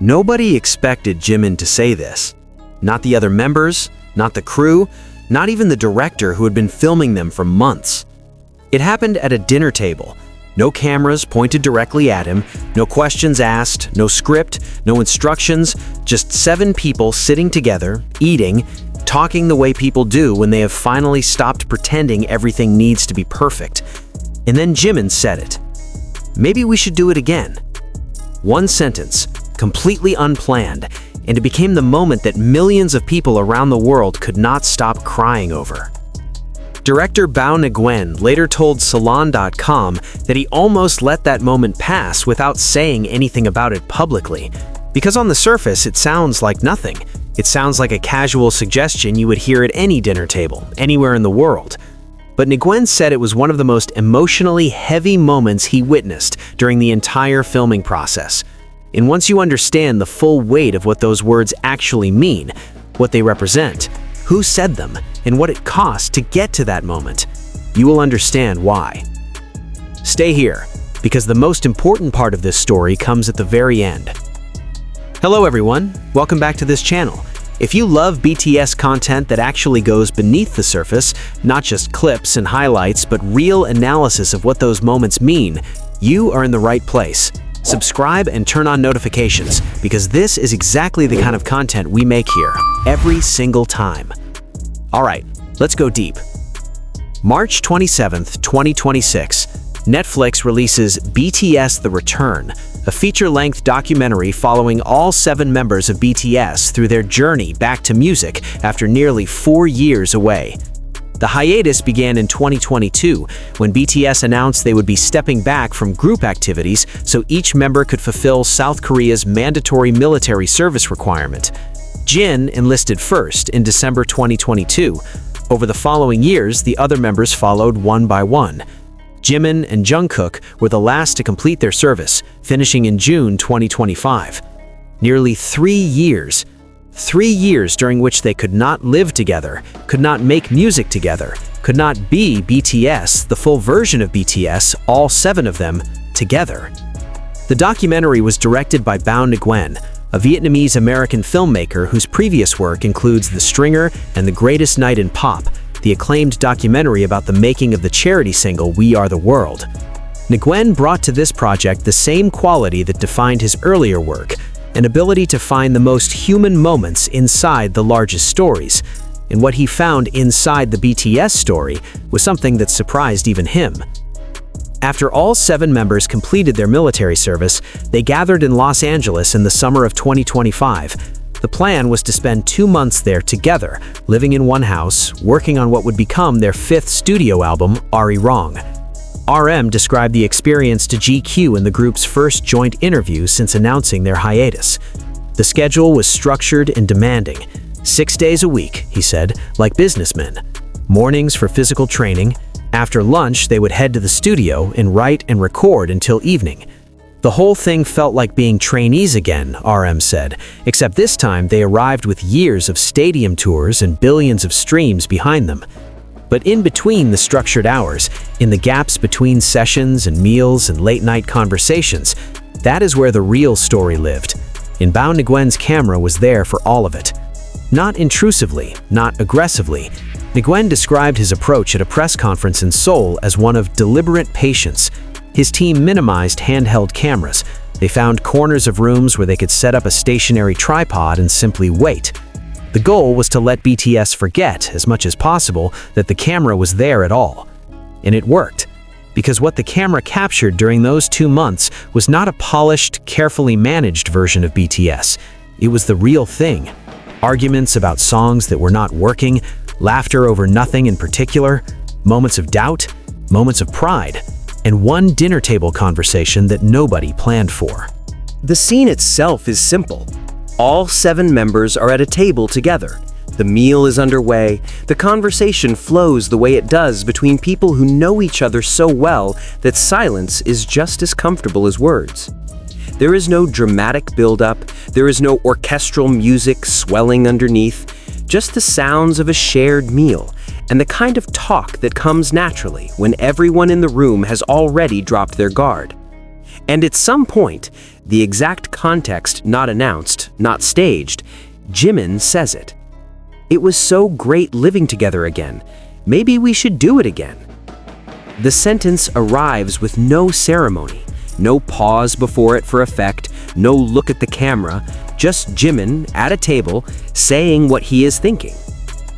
Nobody expected Jimin to say this. Not the other members, not the crew, not even the director who had been filming them for months. It happened at a dinner table. No cameras pointed directly at him, no questions asked, no script, no instructions, just 7 people sitting together, eating, talking the way people do when they have finally stopped pretending everything needs to be perfect. And then Jimin said it. Maybe we should do it again. One sentence, completely unplanned, and it became the moment that millions of people around the world could not stop crying over. Director Bao Nguyen later told Salon.com that he almost let that moment pass without saying anything about it publicly, because on the surface it sounds like nothing. It sounds like a casual suggestion you would hear at any dinner table, anywhere in the world. But Nguyen said it was one of the most emotionally heavy moments he witnessed during the entire filming process. And once you understand the full weight of what those words actually mean, what they represent, who said them, and what it cost to get to that moment, you will understand why. Stay here, because the most important part of this story comes at the very end. Hello everyone, welcome back to this channel. If you love BTS content that actually goes beneath the surface, not just clips and highlights, but real analysis of what those moments mean, you are in the right place. Subscribe and turn on notifications, because this is exactly the kind of content we make here, every single time. Alright, let's go deep. March 27th, 2026, Netflix releases BTS The Return, a feature-length documentary following all 7 members of BTS through their journey back to music after nearly 4 years away. The hiatus began in 2022, when BTS announced they would be stepping back from group activities so each member could fulfill South Korea's mandatory military service requirement. Jin enlisted first in December 2022. Over the following years, the other members followed one by one. Jimin and Jungkook were the last to complete their service, finishing in June 2025. Nearly 3 years. 3 years during which they could not live together, could not make music together, could not be BTS, the full version of BTS, all 7 of them, together. The documentary was directed by Bao Nguyen, a Vietnamese-American filmmaker whose previous work includes The Stringer and The Greatest Night in Pop, the acclaimed documentary about the making of the charity single We Are the World. Nguyen brought to this project the same quality that defined his earlier work, an ability to find the most human moments inside the largest stories. And what he found inside the BTS story was something that surprised even him. After all 7 members completed their military service, they gathered in Los Angeles in the summer of 2025. The plan was to spend 2 months there together, living in one house, working on what would become their 5th studio album, Are You Wrong? RM described the experience to GQ in the group's first joint interview since announcing their hiatus. The schedule was structured and demanding. 6 days a week, he said, like businessmen. Mornings for physical training. After lunch, they would head to the studio and write and record until evening. The whole thing felt like being trainees again, RM said, except this time they arrived with years of stadium tours and billions of streams behind them. But in between the structured hours, in the gaps between sessions and meals and late-night conversations, that is where the real story lived. And Bao Nguyen's camera was there for all of it. Not intrusively, not aggressively. Nguyen described his approach at a press conference in Seoul as one of deliberate patience. His team minimized handheld cameras. They found corners of rooms where they could set up a stationary tripod and simply wait. The goal was to let BTS forget, as much as possible, that the camera was there at all. And it worked. Because what the camera captured during those 2 months was not a polished, carefully managed version of BTS. It was the real thing. Arguments about songs that were not working, laughter over nothing in particular, moments of doubt, moments of pride, and one dinner table conversation that nobody planned for. The scene itself is simple. All 7 members are at a table together. The meal is underway. The conversation flows the way it does between people who know each other so well that silence is just as comfortable as words. There is no dramatic build-up. There is no orchestral music swelling underneath. Just the sounds of a shared meal and the kind of talk that comes naturally when everyone in the room has already dropped their guard. And at some point, the exact context not announced, not staged, Jimin says it. "It was so great living together again. Maybe we should do it again." The sentence arrives with no ceremony, no pause before it for effect, no look at the camera, just Jimin at a table saying what he is thinking.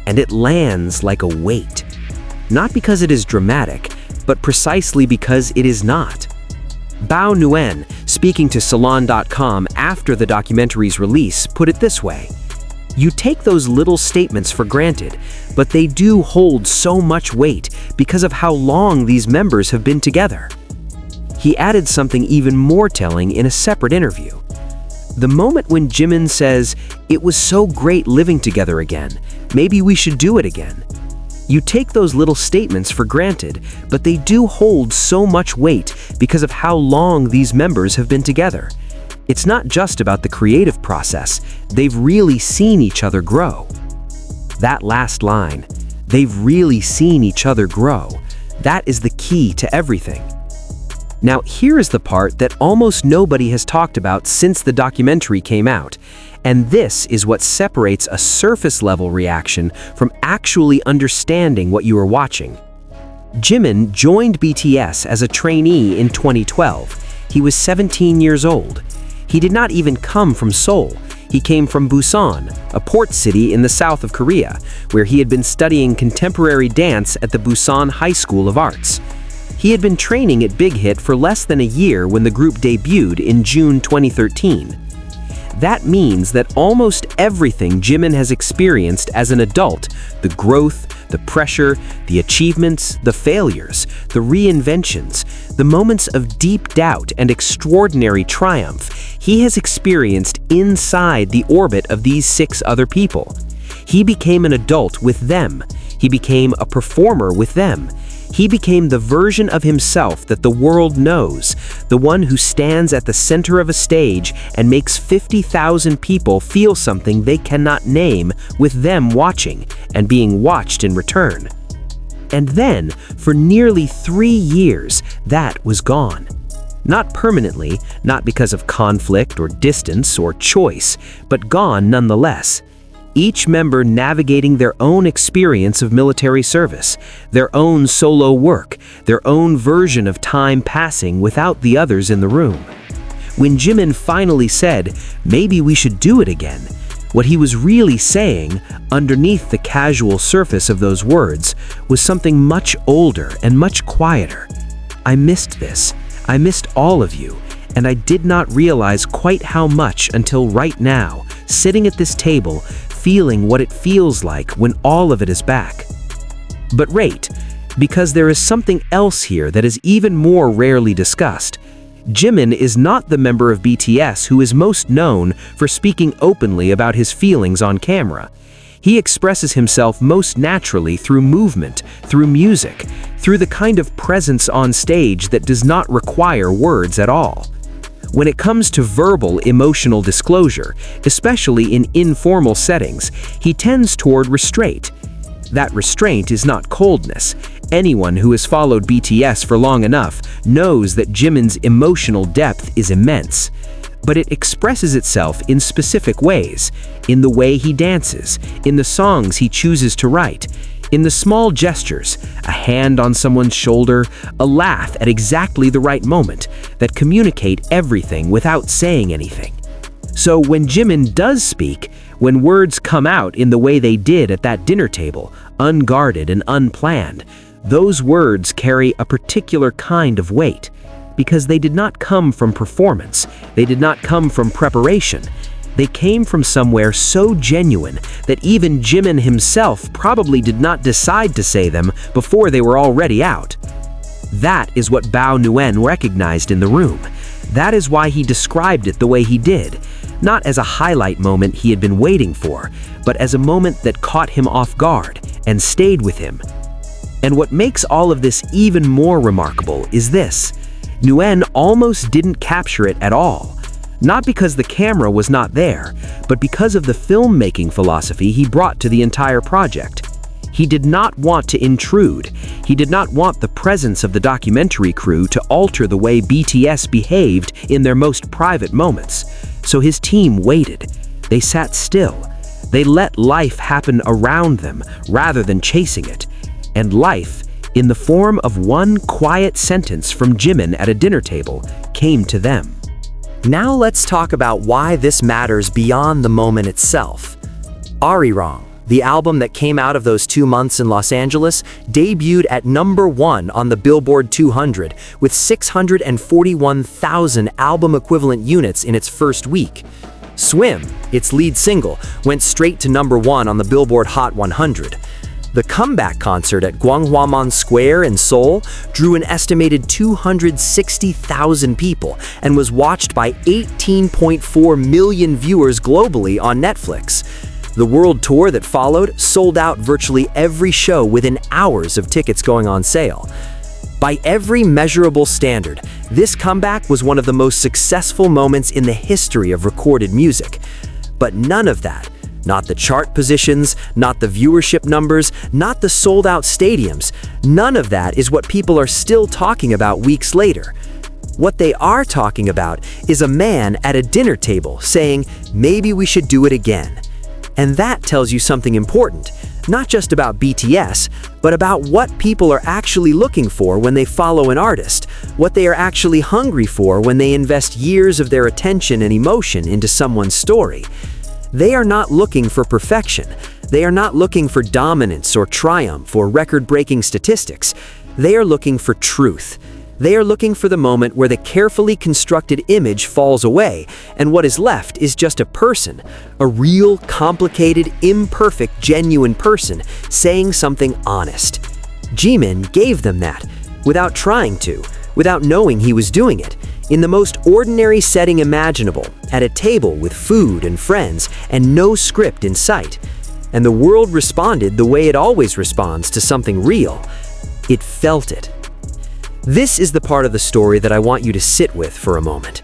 And it lands like a weight. Not because it is dramatic, but precisely because it is not. Bao Nguyen, speaking to Salon.com after the documentary's release, put it this way: "You take those little statements for granted, but they do hold so much weight because of how long these members have been together." He added something even more telling in a separate interview. The moment when Jimin says, "It was so great living together again, maybe we should do it again." You take those little statements for granted, but they do hold so much weight because of how long these members have been together. It's not just about the creative process, they've really seen each other grow. That last line, "they've really seen each other grow," that is the key to everything. Now, here is the part that almost nobody has talked about since the documentary came out, and this is what separates a surface-level reaction from actually understanding what you are watching. Jimin joined BTS as a trainee in 2012. He was 17 years old. He did not even come from Seoul. He came from Busan, a port city in the south of Korea, where he had been studying contemporary dance at the Busan High School of Arts. He had been training at Big Hit for less than a year when the group debuted in June 2013. That means that almost everything Jimin has experienced as an adult, the growth, the pressure, the achievements, the failures, the reinventions, the moments of deep doubt and extraordinary triumph, he has experienced inside the orbit of these 6 other people. He became an adult with them. He became a performer with them. He became the version of himself that the world knows, the one who stands at the center of a stage and makes 50,000 people feel something they cannot name with them watching and being watched in return. And then, for nearly 3 years, that was gone. Not permanently, not because of conflict or distance or choice, but gone nonetheless. Each member navigating their own experience of military service, their own solo work, their own version of time passing without the others in the room. When Jimin finally said, "Maybe we should do it again," what he was really saying, underneath the casual surface of those words, was something much older and much quieter. "I missed this. I missed all of you, and I did not realize quite how much until right now, sitting at this table, feeling what it feels like when all of it is back." But wait, because there is something else here that is even more rarely discussed. Jimin is not the member of BTS who is most known for speaking openly about his feelings on camera. He expresses himself most naturally through movement, through music, through the kind of presence on stage that does not require words at all. When it comes to verbal emotional disclosure, especially in informal settings, he tends toward restraint. That restraint is not coldness. Anyone who has followed BTS for long enough knows that Jimin's emotional depth is immense. But it expresses itself in specific ways, in the way he dances, in the songs he chooses to write, in the small gestures, a hand on someone's shoulder, a laugh at exactly the right moment, that communicate everything without saying anything. So when Jimin does speak, when words come out in the way they did at that dinner table, unguarded and unplanned, those words carry a particular kind of weight, because they did not come from performance, they did not come from preparation. They came from somewhere so genuine that even Jimin himself probably did not decide to say them before they were already out. That is what Bao Nguyen recognized in the room. That is why he described it the way he did, not as a highlight moment he had been waiting for, but as a moment that caught him off guard and stayed with him. And what makes all of this even more remarkable is this: Nguyen almost didn't capture it at all. Not because the camera was not there, but because of the filmmaking philosophy he brought to the entire project. He did not want to intrude. He did not want the presence of the documentary crew to alter the way BTS behaved in their most private moments. So his team waited. They sat still. They let life happen around them rather than chasing it. And life, in the form of one quiet sentence from Jimin at a dinner table, came to them. Now let's talk about why this matters beyond the moment itself. Arirang, the album that came out of those 2 months in Los Angeles, debuted at #1 on the Billboard 200 with 641,000 album equivalent units in its first week. Swim, its lead single, went straight to #1 on the Billboard Hot 100. The comeback concert at Gwanghwamun Square in Seoul drew an estimated 260,000 people and was watched by 18.4 million viewers globally on Netflix. The world tour that followed sold out virtually every show within hours of tickets going on sale. By every measurable standard, this comeback was one of the most successful moments in the history of recorded music. But none of that, not the chart positions, not the viewership numbers, not the sold-out stadiums, none of that is what people are still talking about weeks later. What they are talking about is a man at a dinner table saying, "Maybe we should do it again." And that tells you something important, not just about BTS, but about what people are actually looking for when they follow an artist, what they are actually hungry for when they invest years of their attention and emotion into someone's story. They are not looking for perfection. They are not looking for dominance or triumph or record-breaking statistics. They are looking for truth. They are looking for the moment where the carefully constructed image falls away, and what is left is just a person, a real, complicated, imperfect, genuine person saying something honest. Jimin gave them that, without trying to, without knowing he was doing it, in the most ordinary setting imaginable, at a table with food and friends and no script in sight. And the world responded the way it always responds to something real. It felt it. This is the part of the story that I want you to sit with for a moment.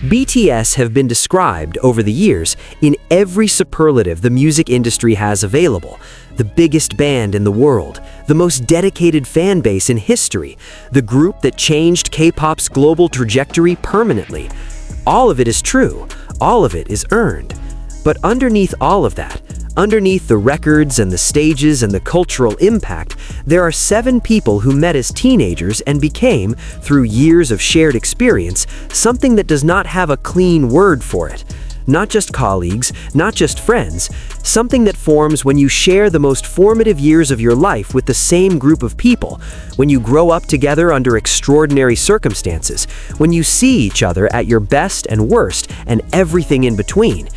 BTS have been described over the years in every superlative the music industry has available. The biggest band in the world, the most dedicated fan base in history, the group that changed K-pop's global trajectory permanently. All of it is true. All of it is earned. But underneath all of that, underneath the records and the stages and the cultural impact, there are 7 people who met as teenagers and became, through years of shared experience, something that does not have a clean word for it. Not just colleagues, not just friends, something that forms when you share the most formative years of your life with the same group of people, when you grow up together under extraordinary circumstances, when you see each other at your best and worst and everything in between.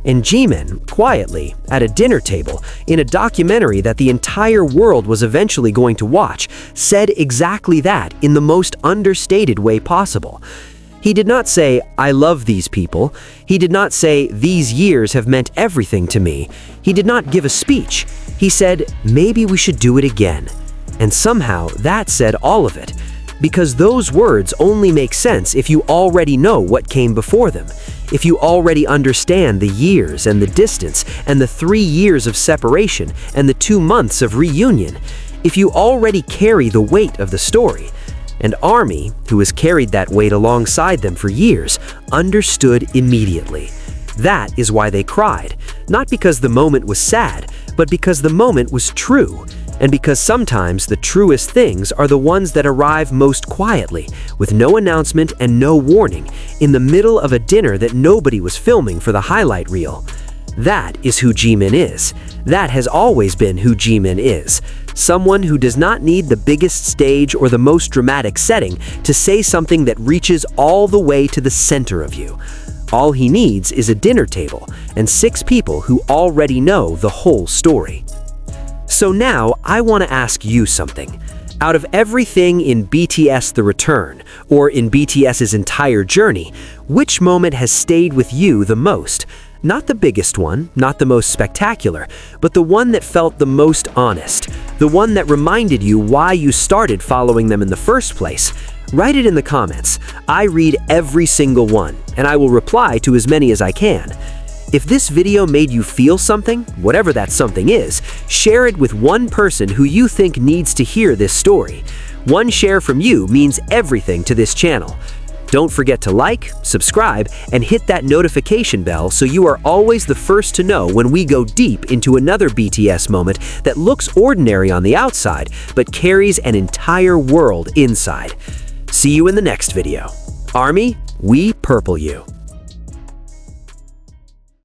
And Jimin, quietly, at a dinner table, in a documentary that the entire world was eventually going to watch, said exactly that in the most understated way possible. He did not say, "I love these people." He did not say, "These years have meant everything to me." He did not give a speech. He said, "Maybe we should do it again." And somehow that said all of it. Because those words only make sense if you already know what came before them. If you already understand the years and the distance and the 3 years of separation and the 2 months of reunion. If you already carry the weight of the story. And ARMY, who has carried that weight alongside them for years, understood immediately. That is why they cried. Not because the moment was sad, but because the moment was true. And because sometimes the truest things are the ones that arrive most quietly, with no announcement and no warning, in the middle of a dinner that nobody was filming for the highlight reel. That is who Jimin is. That has always been who Jimin is. Someone who does not need the biggest stage or the most dramatic setting to say something that reaches all the way to the center of you. All he needs is a dinner table and 6 people who already know the whole story. So now I want to ask you something. Out of everything in BTS The Return, or in BTS's entire journey, which moment has stayed with you the most? Not the biggest one, not the most spectacular, but the one that felt the most honest, the one that reminded you why you started following them in the first place. Write it in the comments. I read every single one, and I will reply to as many as I can. If this video made you feel something, whatever that something is, share it with one person who you think needs to hear this story. One share from you means everything to this channel. Don't forget to like, subscribe, and hit that notification bell so you are always the first to know when we go deep into another BTS moment that looks ordinary on the outside, but carries an entire world inside. See you in the next video. Army, we purple you.